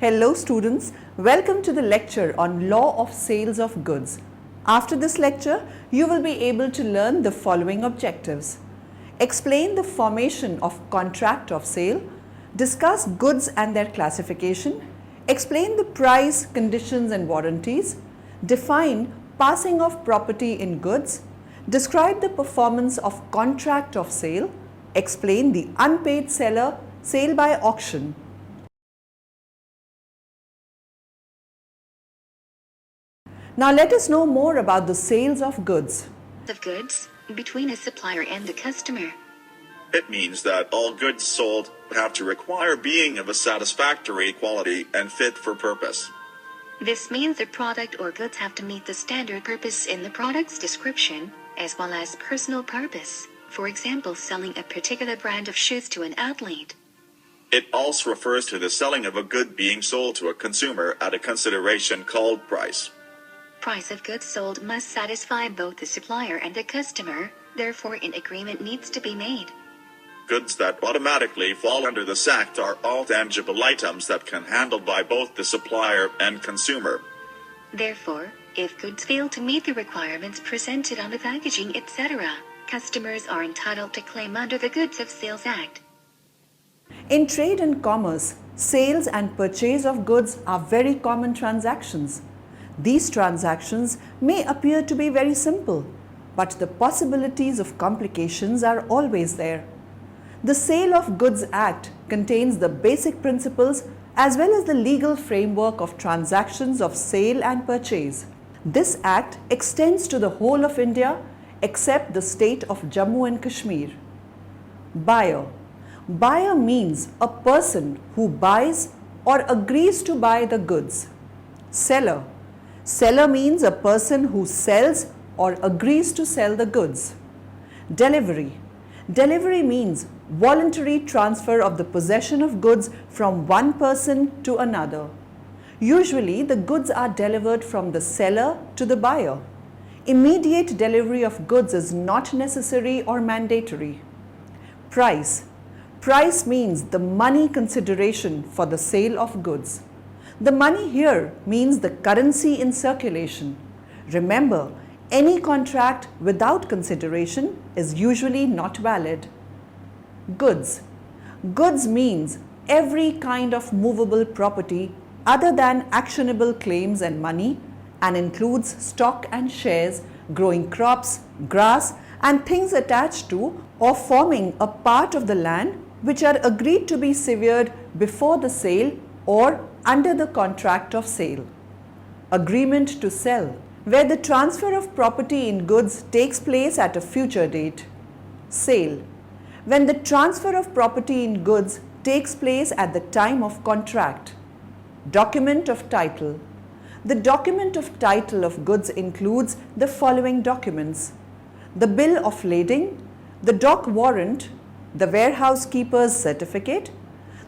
Hello students, welcome to the lecture on Law of Sales of Goods. After this lecture, you will be able to learn the following objectives. Explain the formation of contract of sale, discuss goods and their classification, explain the price, conditions and warranties, define passing of property in goods, describe the performance of contract of sale, explain the unpaid seller, sale by auction. Now let us know more about the sales of goods. Of goods between a supplier and the customer. It means that all goods sold have to require being of a satisfactory quality and fit for purpose. This means the product or goods have to meet the standard purpose in the product's description, as well as personal purpose, for example selling a particular brand of shoes to an athlete. It also refers to the selling of a good being sold to a consumer at a consideration called price. Price of goods sold must satisfy both the supplier and the customer, therefore an agreement needs to be made. Goods that automatically fall under this act are all tangible items that can be handled by both the supplier and consumer. Therefore, if goods fail to meet the requirements presented on the packaging, etc., customers are entitled to claim under the Goods of Sales Act. In trade and commerce, sales and purchase of goods are very common transactions. These transactions may appear to be very simple, but the possibilities of complications are always there. The Sale of Goods Act contains the basic principles as well as the legal framework of transactions of sale and purchase. This act extends to the whole of India except the state of Jammu and Kashmir. Buyer. Buyer means a person who buys or agrees to buy the goods. Seller. Seller means a person who sells or agrees to sell the goods. Delivery. Delivery means voluntary transfer of the possession of goods from one person to another. Usually, the goods are delivered from the seller to the buyer. Immediate delivery of goods is not necessary or mandatory. Price. Price means the money consideration for the sale of goods. The money here means the currency in circulation. Remember, any contract without consideration is usually not valid. Goods. Goods means every kind of movable property other than actionable claims and money and includes stock and shares, growing crops, grass and things attached to or forming a part of the land which are agreed to be severed before the sale or under the contract of sale. Agreement to sell, where the transfer of property in goods takes place at a future date. Sale, when the transfer of property in goods takes place at the time of contract. Document of title. The document of title of goods includes the following documents: the bill of lading, the dock warrant, the warehouse keeper's certificate,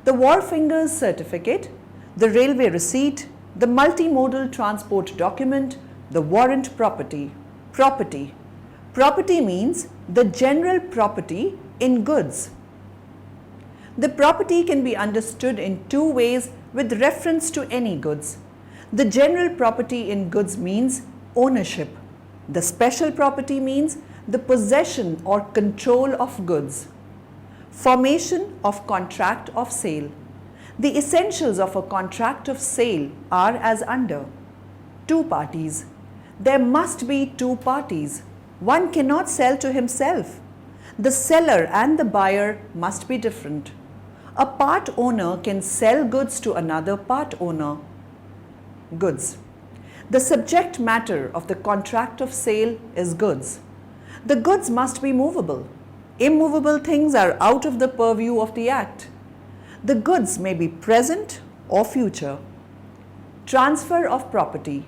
the wharfinger's certificate, the railway receipt, the multimodal transport document, the warrant property. Property. Property means the general property in goods. The property can be understood in two ways with reference to any goods. The general property in goods means ownership. The special property means the possession or control of goods. Formation of contract of sale. The essentials of a contract of sale are as under. Two parties. There must be two parties. One cannot sell to himself. The seller and the buyer must be different. A part owner can sell goods to another part owner. Goods. The subject matter of the contract of sale is goods. The goods must be movable. Immovable things are out of the purview of the act. The goods may be present or future. Transfer of property.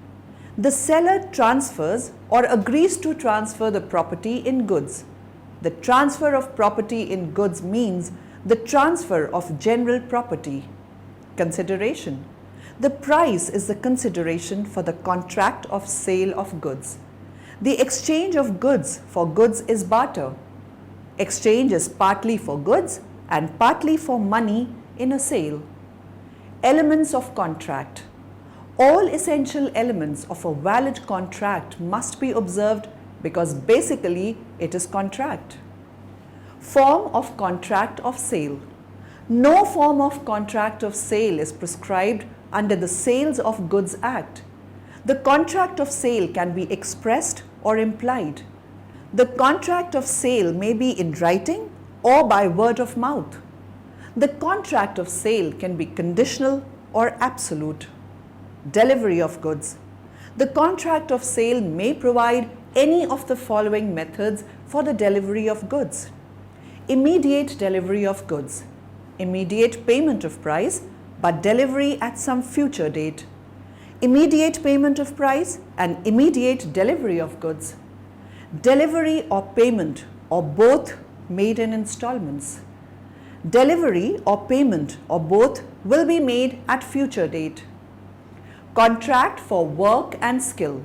The seller transfers or agrees to transfer the property in goods. The transfer of property in goods means the transfer of general property. Consideration. The price is the consideration for the contract of sale of goods. The exchange of goods for goods is barter. Exchange is partly for goods and partly for money in a sale. Elements of contract. All essential elements of a valid contract must be observed because basically it is contract. Form of contract of sale. No form of contract of sale is prescribed under the Sales of Goods Act. The contract of sale can be expressed or implied. The contract of sale may be in writing or by word of mouth. The contract of sale can be conditional or absolute. Delivery of goods. The contract of sale may provide any of the following methods for the delivery of goods. Immediate delivery of goods. Immediate payment of price, but delivery at some future date. Immediate payment of price and immediate delivery of goods. Delivery or payment or both made in installments. Delivery or payment or both will be made at future date. Contract for work and skill.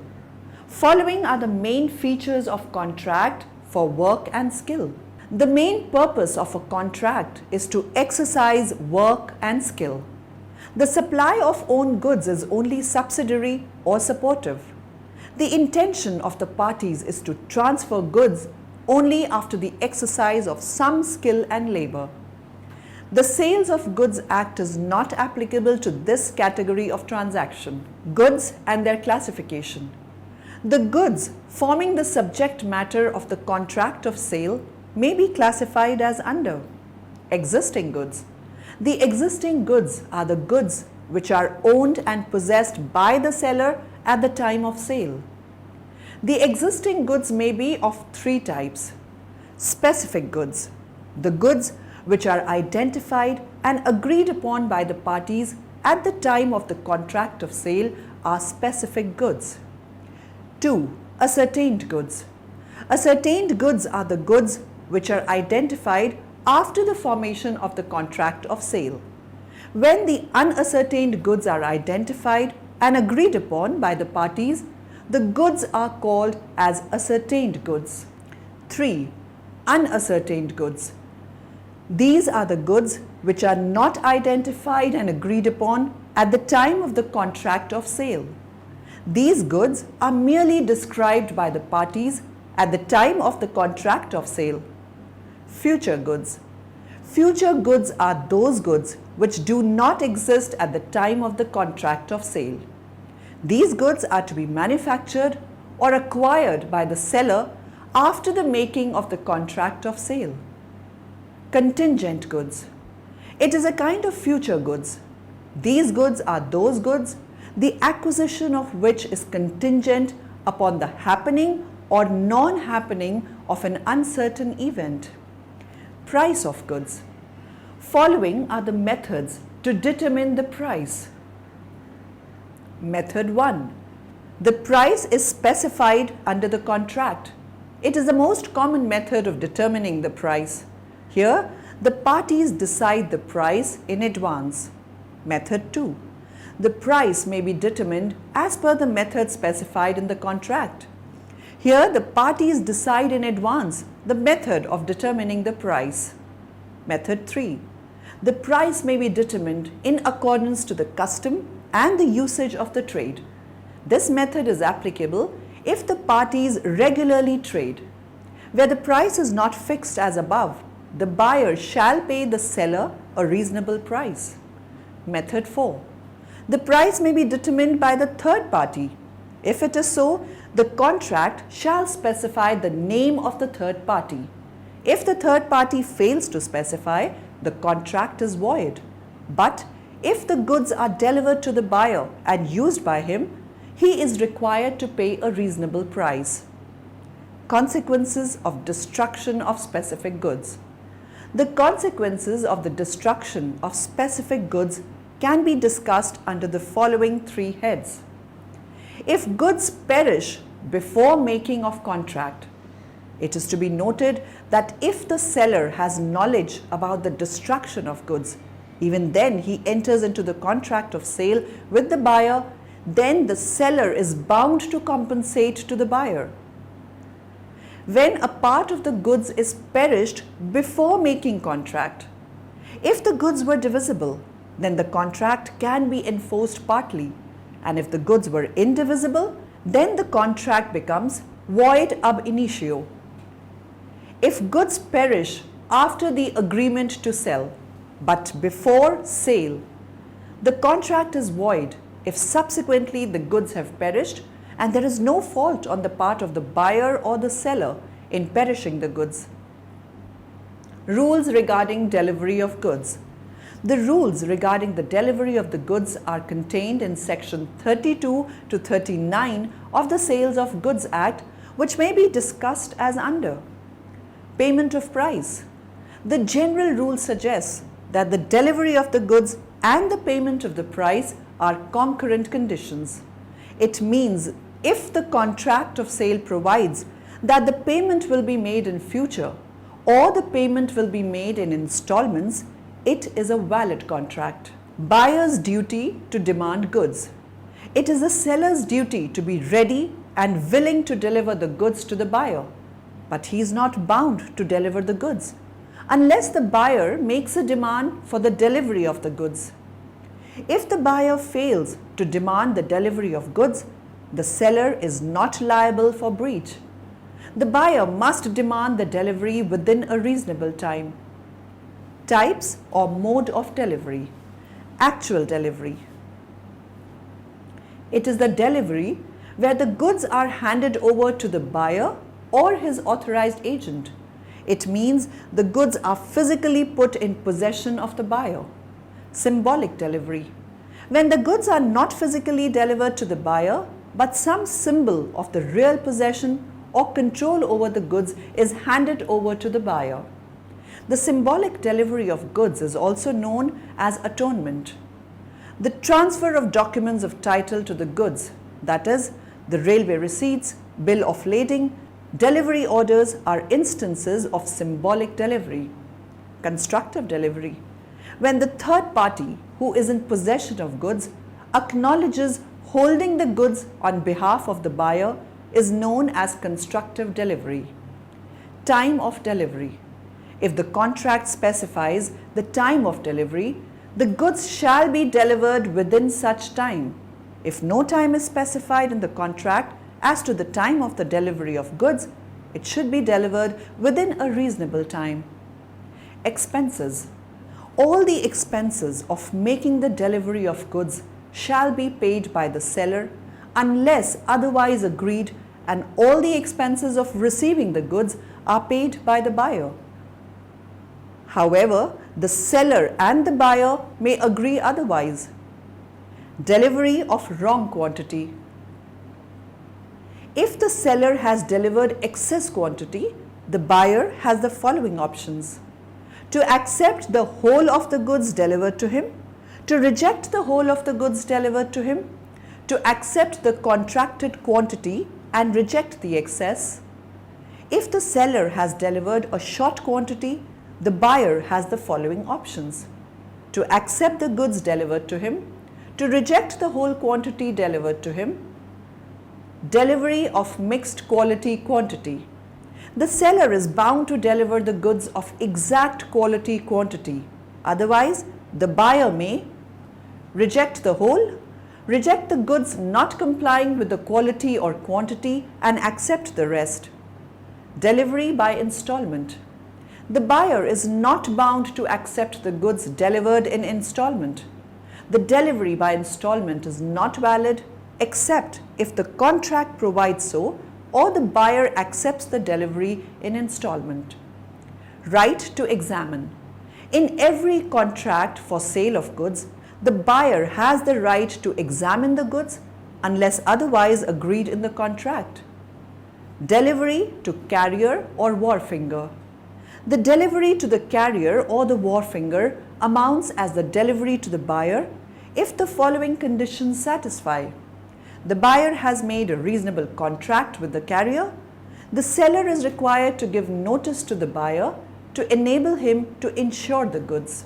Following are the main features of contract for work and skill. The main purpose of a contract is to exercise work and skill. The supply of own goods is only subsidiary or supportive. The intention of the parties is to transfer goods only after the exercise of some skill and labor. The Sales of Goods Act is not applicable to this category of transaction. Goods and their classification. The goods forming the subject matter of the contract of sale may be classified as under existing goods. The existing goods are the goods which are owned and possessed by the seller at the time of sale. The existing goods may be of three types. Specific goods, the goods which are identified and agreed upon by the parties at the time of the contract of sale are specific goods. 2. Ascertained goods. Ascertained goods are the goods which are identified after the formation of the contract of sale. When the unascertained goods are identified and agreed upon by the parties, the goods are called as ascertained goods. 3. Unascertained goods. These are the goods which are not identified and agreed upon at the time of the contract of sale. These goods are merely described by the parties at the time of the contract of sale. Future goods. Future goods are those goods which do not exist at the time of the contract of sale. These goods are to be manufactured or acquired by the seller after the making of the contract of sale. Contingent goods. It is a kind of future goods. These goods are those goods the acquisition of which is contingent upon the happening or non-happening of an uncertain event. Price of goods. Following are the methods to determine the price. Method 1. The price is specified under the contract. It is the most common method of determining the price. Here, the parties decide the price in advance. Method 2. The price may be determined as per the method specified in the contract. Here, the parties decide in advance the method of determining the price. Method 3. The price may be determined in accordance to the custom and the usage of the trade. This method is applicable if the parties regularly trade. Where the price is not fixed as above, the buyer shall pay the seller a reasonable price. Method 4. The price may be determined by the third party. If it is so, the contract shall specify the name of the third party. If the third party fails to specify, the contract is void. But if the goods are delivered to the buyer and used by him, he is required to pay a reasonable price. Consequences of destruction of specific goods. The consequences of the destruction of specific goods can be discussed under the following three heads. If goods perish before making of contract, it is to be noted that if the seller has knowledge about the destruction of goods, even then he enters into the contract of sale with the buyer, then the seller is bound to compensate to the buyer. When a part of the goods is perished before making contract, if the goods were divisible, then the contract can be enforced partly, and if the goods were indivisible, then the contract becomes void ab initio. If goods perish after the agreement to sell, but before sale, the contract is void if subsequently the goods have perished and there is no fault on the part of the buyer or the seller in perishing the goods. Rules regarding delivery of goods. The rules regarding the delivery of the goods are contained in section 32 to 39 of the Sales of Goods Act, which may be discussed as under. Payment of price. The general rule suggests that the delivery of the goods and the payment of the price are concurrent conditions. It means if the contract of sale provides that the payment will be made in future or the payment will be made in installments, it is a valid contract. Buyer's duty to demand goods. It is the seller's duty to be ready and willing to deliver the goods to the buyer, but he is not bound to deliver the goods unless the buyer makes a demand for the delivery of the goods. If the buyer fails to demand the delivery of goods, the seller is not liable for breach. The buyer must demand the delivery within a reasonable time. Types or mode of delivery. Actual delivery. It is the delivery where the goods are handed over to the buyer or his authorized agent. It means the goods are physically put in possession of the buyer. Symbolic delivery. When the goods are not physically delivered to the buyer, but some symbol of the real possession or control over the goods is handed over to the buyer. The symbolic delivery of goods is also known as atonement. The transfer of documents of title to the goods, that is, the railway receipts, bill of lading, delivery orders are instances of symbolic delivery. Constructive delivery. When the third party who is in possession of goods acknowledges holding the goods on behalf of the buyer is known as constructive delivery. Time of delivery. If the contract specifies the time of delivery, the goods shall be delivered within such time. If no time is specified in the contract as to the time of the delivery of goods, it should be delivered within a reasonable time. Expenses. All the expenses of making the delivery of goods shall be paid by the seller unless otherwise agreed, and all the expenses of receiving the goods are paid by the buyer. However, the seller and the buyer may agree otherwise. Delivery of wrong quantity. If the seller has delivered excess quantity, the buyer has the following options: to accept the whole of the goods delivered to him, to reject the whole of the goods delivered to him, to accept the contracted quantity and reject the excess. If the seller has delivered a short quantity, the buyer has the following options: to accept the goods delivered to him, to reject the whole quantity delivered to him. Delivery of mixed quality quantity. The seller is bound to deliver the goods of exact quality quantity. Otherwise, the buyer may reject the whole, reject the goods not complying with the quality or quantity, and accept the rest. Delivery by installment. The buyer is not bound to accept the goods delivered in installment. The delivery by installment is not valid except if the contract provides so or the buyer accepts the delivery in installment. Right to examine. In every contract for sale of goods, the buyer has the right to examine the goods unless otherwise agreed in the contract. Delivery to carrier or wharfinger. The delivery to the carrier or the wharfinger amounts as the delivery to the buyer if the following conditions satisfy: the buyer has made a reasonable contract with the carrier, the seller is required to give notice to the buyer to enable him to insure the goods.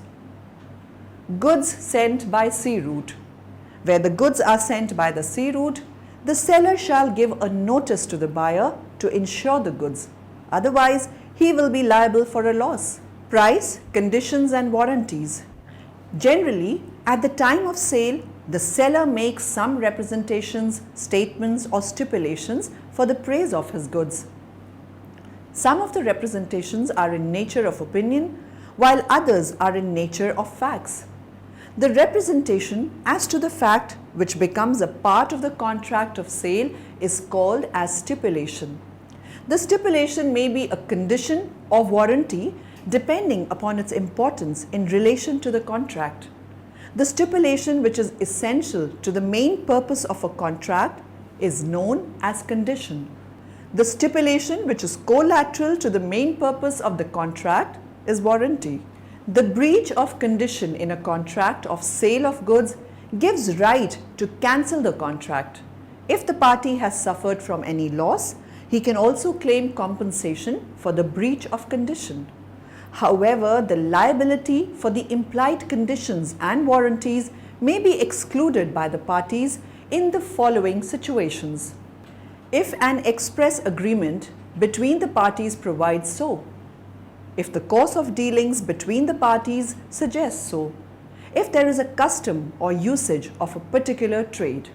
Goods sent by sea route. Where the goods are sent by the sea route, the seller shall give a notice to the buyer to insure the goods. Otherwise, he will be liable for a loss. Price, conditions and warranties. Generally, At the time of sale, the seller makes some representations, statements or stipulations for the praise of his goods. Some of the representations are in nature of opinion, while others are in nature of facts. The representation as to the fact which becomes a part of the contract of sale is called as stipulation. The stipulation may be a condition or warranty depending upon its importance in relation to the contract. The stipulation which is essential to the main purpose of a contract is known as condition. The stipulation which is collateral to the main purpose of the contract is warranty. The breach of condition in a contract of sale of goods gives right to cancel the contract. If the party has suffered from any loss, he can also claim compensation for the breach of condition. However, the liability for the implied conditions and warranties may be excluded by the parties in the following situations. If an express agreement between the parties provides so, if the course of dealings between the parties suggests so, if there is a custom or usage of a particular trade.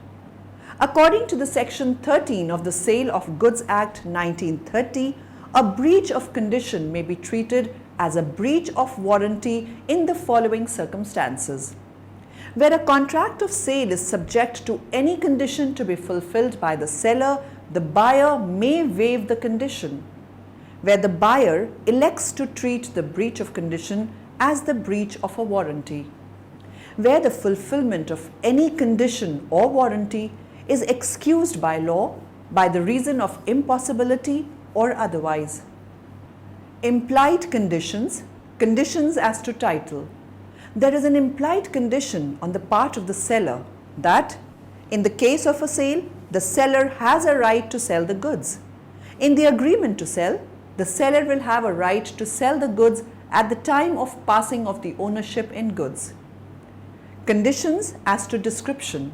According to the Section 13 of the Sale of Goods Act 1930, a breach of condition may be treated as a breach of warranty in the following circumstances. Where a contract of sale is subject to any condition to be fulfilled by the seller, the buyer may waive the condition. Where the buyer elects to treat the breach of condition as the breach of a warranty. Where the fulfillment of any condition or warranty is excused by law by the reason of impossibility or otherwise. Implied conditions, conditions as to title. There is an implied condition on the part of the seller that, in the case of a sale, the seller has a right to sell the goods. In the agreement to sell, the seller will have a right to sell the goods at the time of passing of the ownership in goods. Conditions as to description.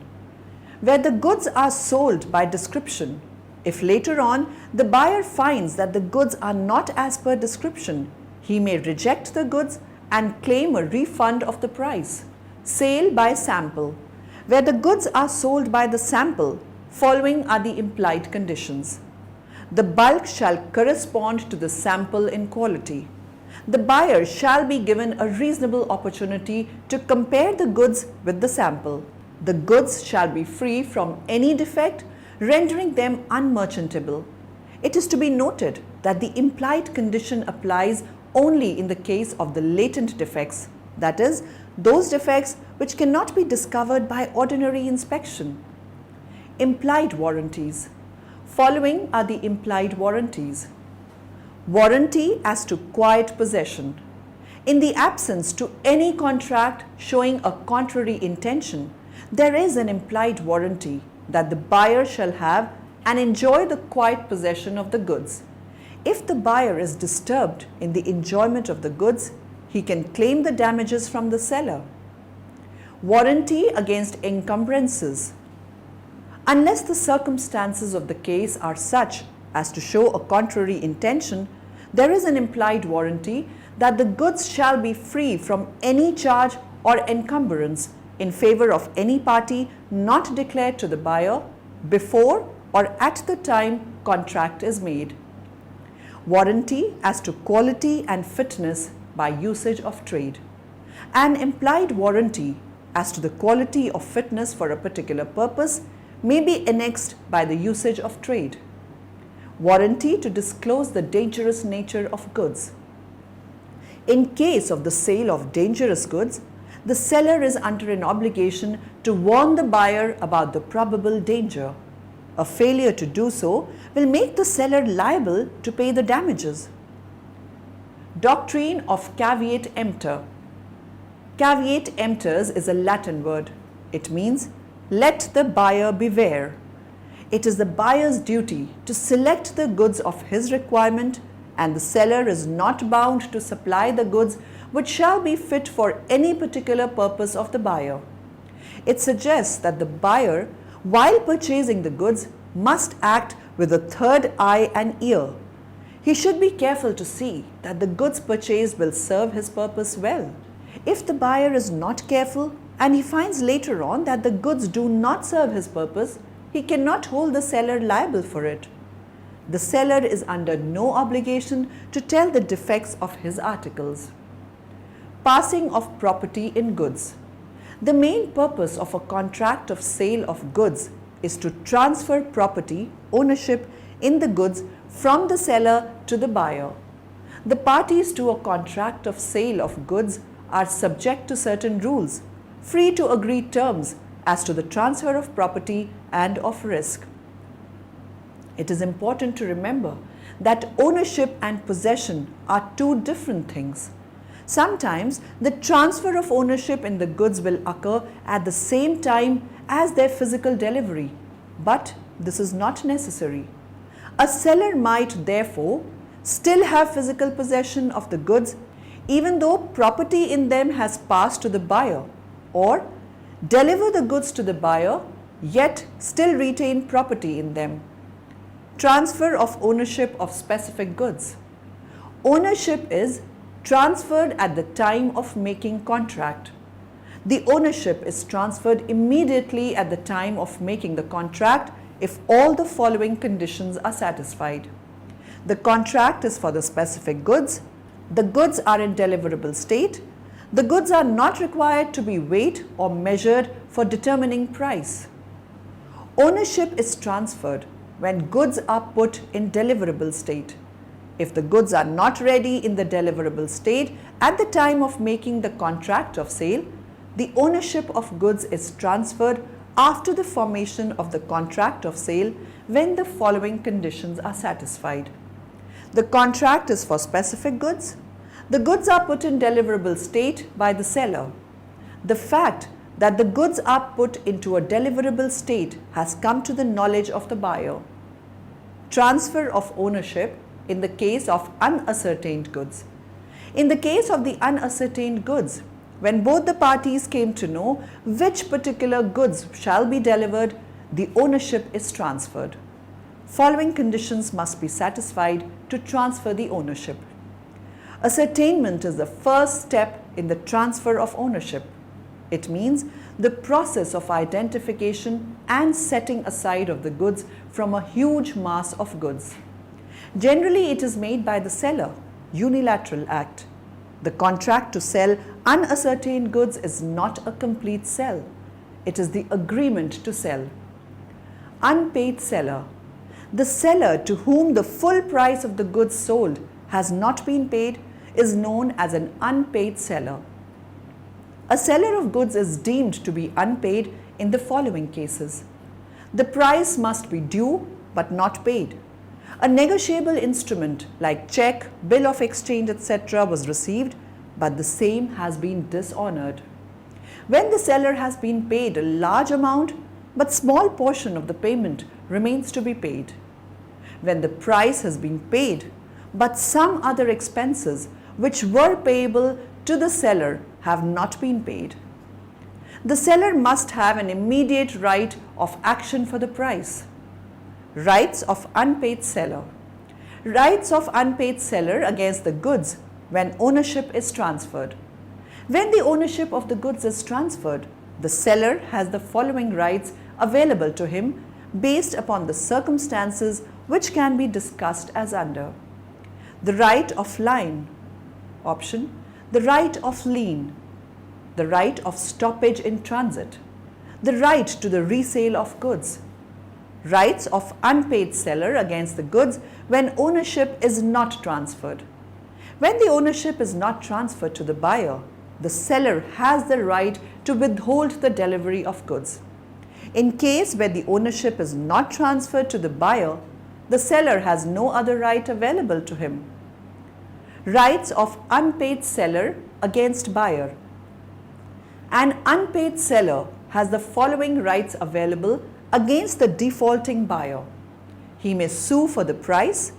Where the goods are sold by description, if later on the buyer finds that the goods are not as per description, he may reject the goods and claim a refund of the price. Sale by sample. Where the goods are sold by the sample, following are the implied conditions. The bulk shall correspond to the sample in quality. The buyer shall be given a reasonable opportunity to compare the goods with the sample. The goods shall be free from any defect, rendering them unmerchantable. It is to be noted that the implied condition applies only in the case of the latent defects, that is, those defects which cannot be discovered by ordinary inspection. Implied warranties. Following are the implied warranties. Warranty as to quiet possession. In the absence to any contract showing a contrary intention, there is an implied warranty that the buyer shall have and enjoy the quiet possession of the goods. If the buyer is disturbed in the enjoyment of the goods, he can claim the damages from the seller. Warranty against encumbrances. Unless the circumstances of the case are such as to show a contrary intention, there is an implied warranty that the goods shall be free from any charge or encumbrance in favor of any party not declared to the buyer before or at the time contract is made. Warranty as to quality and fitness by usage of trade. An implied warranty as to the quality of fitness for a particular purpose may be annexed by the usage of trade. Warranty to disclose the dangerous nature of goods. In case of the sale of dangerous goods, the seller is under an obligation to warn the buyer about the probable danger. A failure to do so will make the seller liable to pay the damages. Doctrine of caveat emptor. Caveat emptors is a Latin word. It means let the buyer beware. It is the buyer's duty to select the goods of his requirement, and the seller is not bound to supply the goods which shall be fit for any particular purpose of the buyer. It suggests that the buyer, while purchasing the goods, must act with a third eye and ear. He should be careful to see that the goods purchased will serve his purpose well. If the buyer is not careful, and he finds later on that the goods do not serve his purpose, he cannot hold the seller liable for it. The seller is under no obligation to tell the defects of his articles. Passing of property in goods. The main purpose of a contract of sale of goods is to transfer property, ownership in the goods from the seller to the buyer. The parties to a contract of sale of goods are subject to certain rules, free to agree terms as to the transfer of property and of risk. It is important to remember that ownership and possession are two different things. Sometimes the transfer of ownership in the goods will occur at the same time as their physical delivery, but this is not necessary. A seller might therefore still have physical possession of the goods even though property in them has passed to the buyer, or deliver the goods to the buyer yet still retain property in them. Transfer of ownership of specific goods. Ownership is transferred at the time of making contract. The ownership is transferred immediately at the time of making the contract if all the following conditions are satisfied. The contract is for the specific goods, the goods are in deliverable state, the goods are not required to be weighed or measured for determining price. Ownership is transferred when goods are put in deliverable state. If the goods are not ready in the deliverable state at the time of making the contract of sale, the ownership of goods is transferred after the formation of the contract of sale when the following conditions are satisfied. The contract is for specific goods. The goods are put in deliverable state by the seller. The fact that the goods are put into a deliverable state has come to the knowledge of the buyer. Transfer of ownership in the case of unascertained goods. In the case of the unascertained goods, when both the parties came to know which particular goods shall be delivered, the ownership is transferred. Following conditions must be satisfied to transfer the ownership. Ascertainment is the first step in the transfer of ownership. It means the process of identification and setting aside of the goods from a huge mass of goods. Generally, it is made by the seller, unilateral act. The contract to sell unascertained goods is not a complete sell. It is the agreement to sell. Unpaid seller. The seller to whom the full price of the goods sold has not been paid is known as an unpaid seller. A seller of goods is deemed to be unpaid in the following cases. The price must be due but not paid. A negotiable instrument like check, bill of exchange, etc. was received, but the same has been dishonored. When the seller has been paid a large amount, but small portion of the payment remains to be paid. When the price has been paid, but some other expenses which were payable to the seller have not been paid. The seller must have an immediate right of action for the price. Rights of unpaid seller. Rights of unpaid seller against the goods when ownership is transferred. When the ownership of the goods is transferred, the seller has the following rights available to him based upon the circumstances which can be discussed as under. The right of lien. Option. The right of lien. The right of stoppage in transit. The right to the resale of goods. Rights of unpaid seller against the goods when ownership is not transferred. When the ownership is not transferred to the buyer, the seller has the right to withhold the delivery of goods. In case where the ownership is not transferred to the buyer, the seller has no other right available to him. Rights of unpaid seller against buyer. An unpaid seller has the following rights available against the defaulting buyer. He may sue for the price.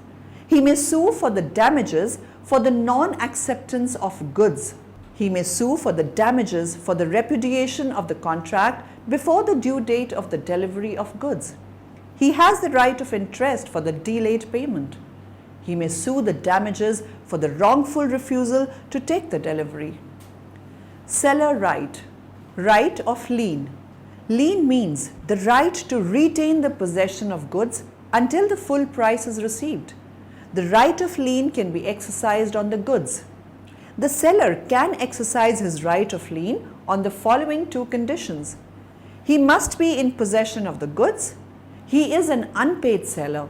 He may sue for the damages for the non-acceptance of goods. He may sue for the damages for the repudiation of the contract before the due date of the delivery of goods. He has the right of interest for the delayed payment. He may sue the damages for the wrongful refusal to take the delivery. Seller right. Right of lien. Lien means the right to retain the possession of goods until the full price is received. The right of lien can be exercised on the goods. The seller can exercise his right of lien on the following two conditions. He must be in possession of the goods. He is an unpaid seller.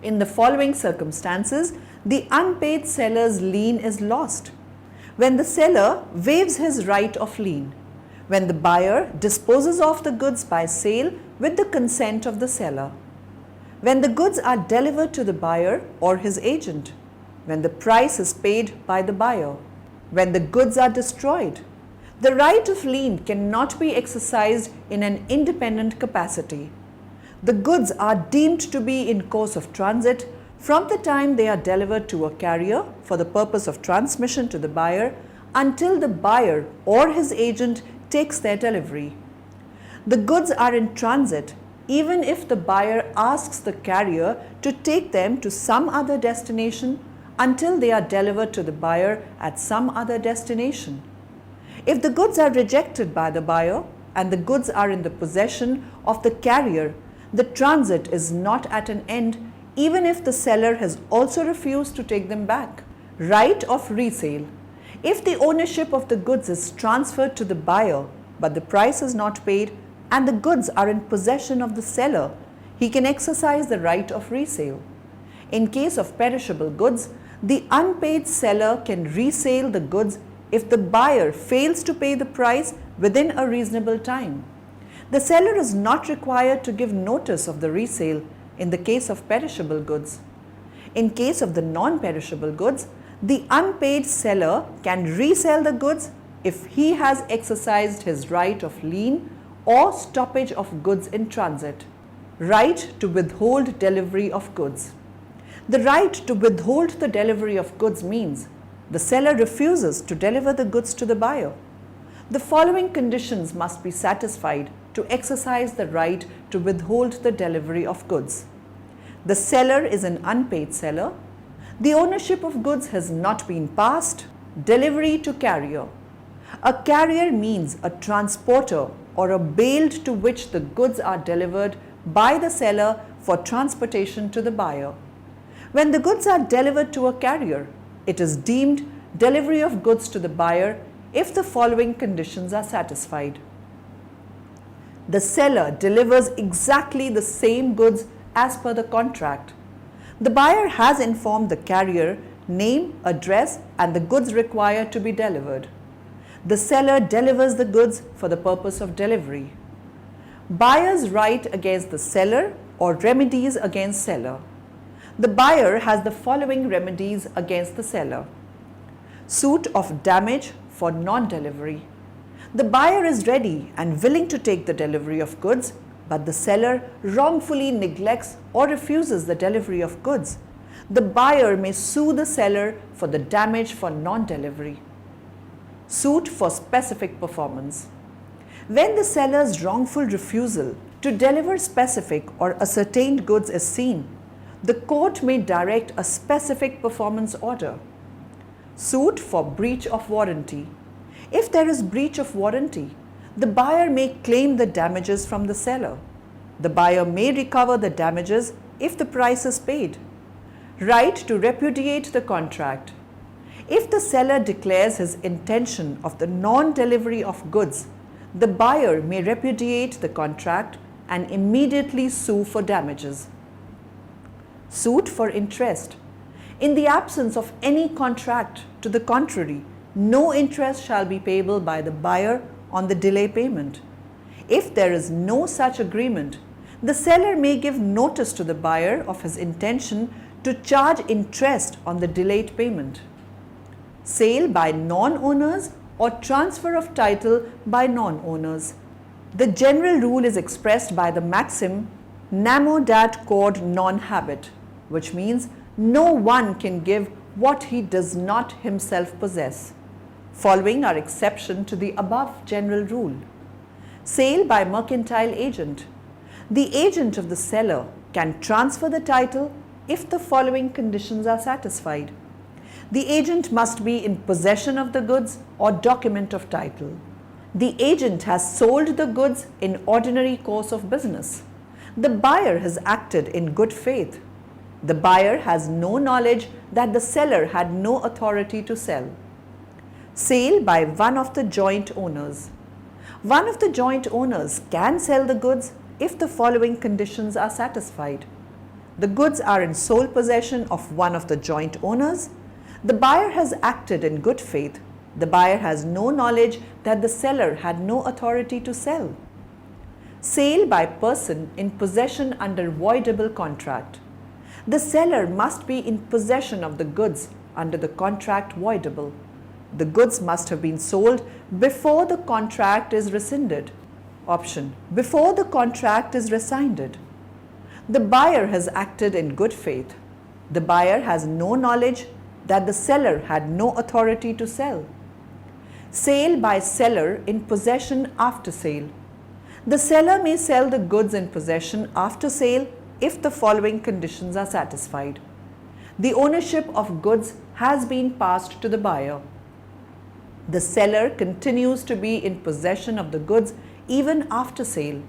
In the following circumstances, the unpaid seller's lien is lost. When the seller waives his right of lien, when the buyer disposes of the goods by sale with the consent of the seller, when the goods are delivered to the buyer or his agent, when the price is paid by the buyer, when the goods are destroyed. The right of lien cannot be exercised in an independent capacity. The goods are deemed to be in course of transit from the time they are delivered to a carrier for the purpose of transmission to the buyer until the buyer or his agent takes their delivery. The goods are in transit even if the buyer asks the carrier to take them to some other destination until they are delivered to the buyer at some other destination. If the goods are rejected by the buyer and the goods are in the possession of the carrier, the transit is not at an end even if the seller has also refused to take them back. Right of resale. If the ownership of the goods is transferred to the buyer but the price is not paid and the goods are in possession of the seller, he can exercise the right of resale. In case of perishable goods, the unpaid seller can resale the goods if the buyer fails to pay the price within a reasonable time. The seller is not required to give notice of the resale in the case of perishable goods. In case of the non-perishable goods, the unpaid seller can resell the goods if he has exercised his right of lien or stoppage of goods in transit. Right to withhold delivery of goods. The right to withhold the delivery of goods means the seller refuses to deliver the goods to the buyer. The following conditions must be satisfied to exercise the right to withhold the delivery of goods. The seller is an unpaid seller. The ownership of goods has not been passed. Delivery to carrier. A carrier means a transporter or a bailed to which the goods are delivered by the seller for transportation to the buyer. When the goods are delivered to a carrier, it is deemed delivery of goods to the buyer if the following conditions are satisfied. The seller delivers exactly the same goods as per the contract. The buyer has informed the carrier name, address, and the goods required to be delivered. The seller delivers the goods for the purpose of delivery. Buyer's right against the seller or remedies against seller. The buyer has the following remedies against the seller. Suit of damage for non-delivery. The buyer is ready and willing to take the delivery of goods, but the seller wrongfully neglects or refuses the delivery of goods. The buyer may sue the seller for the damage for non-delivery. Suit for specific performance. When the seller's wrongful refusal to deliver specific or ascertained goods is seen, the court may direct a specific performance order. Suit for breach of warranty. If there is breach of warranty, the buyer may claim the damages from the seller. The buyer may recover the damages if the price is paid. Right to repudiate the contract. If the seller declares his intention of the non-delivery of goods, the buyer may repudiate the contract and immediately sue for damages. Suit for interest. In the absence of any contract to the contrary, no interest shall be payable by the buyer on the delay payment. If there is no such agreement, the seller may give notice to the buyer of his intention to charge interest on the delayed payment. Sale by non-owners or transfer of title by non-owners. The general rule is expressed by the maxim nemo dat quod non habet, which means no one can give what he does not himself possess. Following are exception to the above general rule. Sale by mercantile agent. The agent of the seller can transfer the title if the following conditions are satisfied. The agent must be in possession of the goods or document of title. The agent has sold the goods in ordinary course of business. The buyer has acted in good faith. The buyer has no knowledge that the seller had no authority to sell. Sale by one of the joint owners. One of the joint owners can sell the goods if the following conditions are satisfied. The goods are in sole possession of one of the joint owners. The buyer has acted in good faith. The buyer has no knowledge that the seller had no authority to sell. Sale by person in possession under voidable contract. The seller must be in possession of the goods under the contract voidable. The goods must have been sold before the contract is rescinded. Option: before the contract is rescinded. The buyer has acted in good faith. The buyer has no knowledge that the seller had no authority to sell. Sale by seller in possession after sale. The seller may sell the goods in possession after sale if the following conditions are satisfied. The ownership of goods has been passed to the buyer. The seller continues to be in possession of the goods even after sale.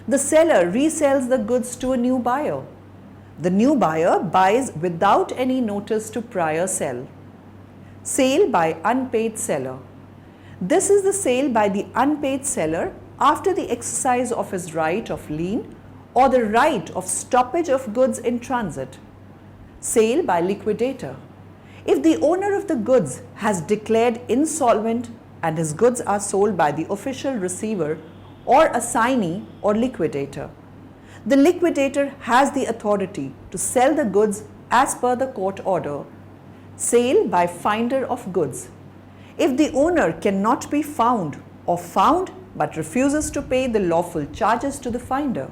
The seller resells the goods to a new buyer. The new buyer buys without any notice to prior sell. Sale by unpaid seller. This is the sale by the unpaid seller after the exercise of his right of lien or the right of stoppage of goods in transit. Sale by liquidator. If the owner of the goods has declared insolvent and his goods are sold by the official receiver or assignee or liquidator, the liquidator has the authority to sell the goods as per the court order. Sale by finder of goods. If the owner cannot be found or found but refuses to pay the lawful charges to the finder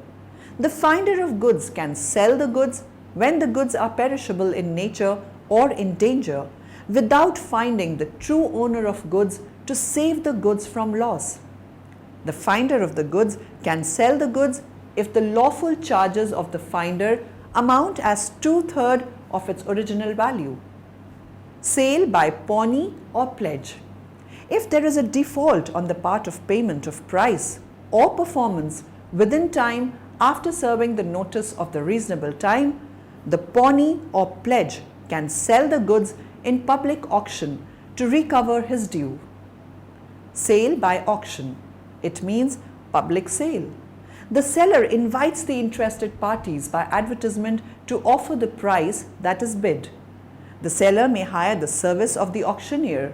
of goods can sell the goods when the goods are perishable in nature or in danger without finding the true owner of goods to save the goods from loss. The finder of the goods can sell the goods if the lawful charges of the finder amount as 2/3 of its original value. Sale by pawnee or pledge. If there is a default on the part of payment of price or performance within time after serving the notice of the reasonable time, the pawnee or pledge can sell the goods in public auction to recover his due. Sale by auction. It means public sale. The seller invites the interested parties by advertisement to offer the price that is bid. The seller may hire the service of the auctioneer.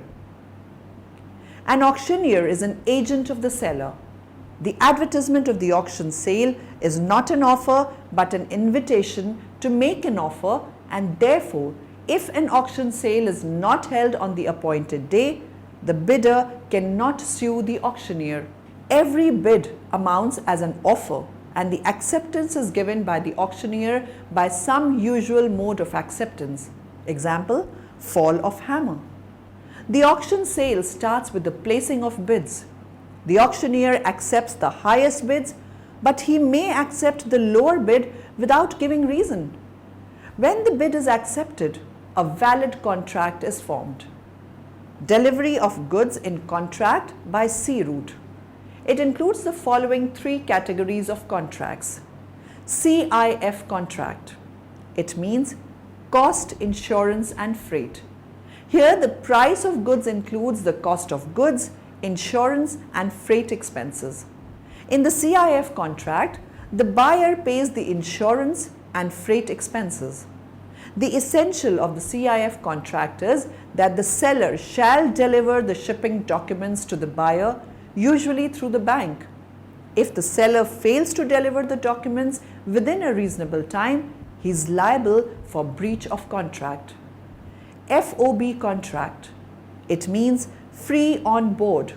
An auctioneer is an agent of the seller. The advertisement of the auction sale is not an offer but an invitation to make an offer, and therefore, if an auction sale is not held on the appointed day, the bidder cannot sue the auctioneer. Every bid amounts as an offer, and the acceptance is given by the auctioneer by some usual mode of acceptance. Example, fall of hammer. The auction sale starts with the placing of bids. The auctioneer accepts the highest bids, but he may accept the lower bid without giving reason. When the bid is accepted, a valid contract is formed. Delivery of goods in contract by sea route. It includes the following 3 categories of contracts. CIF contract. It means cost, insurance and freight. Here the price of goods includes the cost of goods, insurance and freight expenses. In the CIF contract, the buyer pays the insurance and freight expenses. The essential of the CIF contract is that the seller shall deliver the shipping documents to the buyer, usually through the bank. If the seller fails to deliver the documents within a reasonable time, he is liable for breach of contract. FOB contract. It means free on board.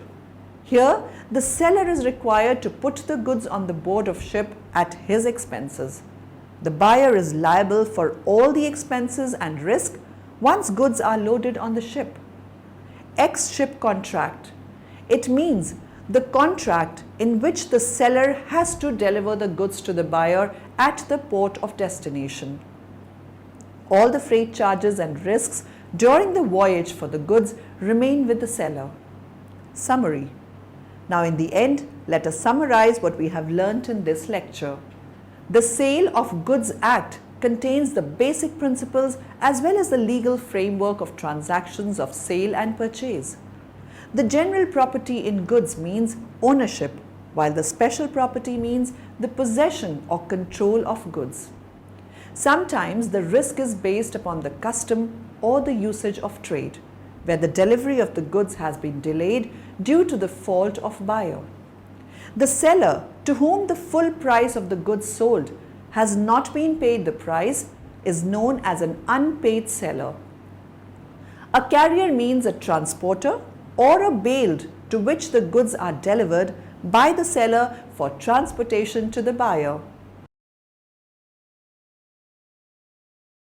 Here, the seller is required to put the goods on the board of ship at his expenses. The buyer is liable for all the expenses and risk once goods are loaded on the ship. Ex-ship contract. It means the contract in which the seller has to deliver the goods to the buyer at the port of destination. All the freight charges and risks during the voyage for the goods remain with the seller. Summary. Now in the end, let us summarize what we have learnt in this lecture. The Sale of Goods Act contains the basic principles as well as the legal framework of transactions of sale and purchase. The general property in goods means ownership, while the special property means the possession or control of goods. Sometimes the risk is based upon the custom or the usage of trade, where the delivery of the goods has been delayed due to the fault of buyer. The seller, to whom the full price of the goods sold has not been paid the price, is known as an unpaid seller. A carrier means a transporter or a bale to which the goods are delivered by the seller for transportation to the buyer.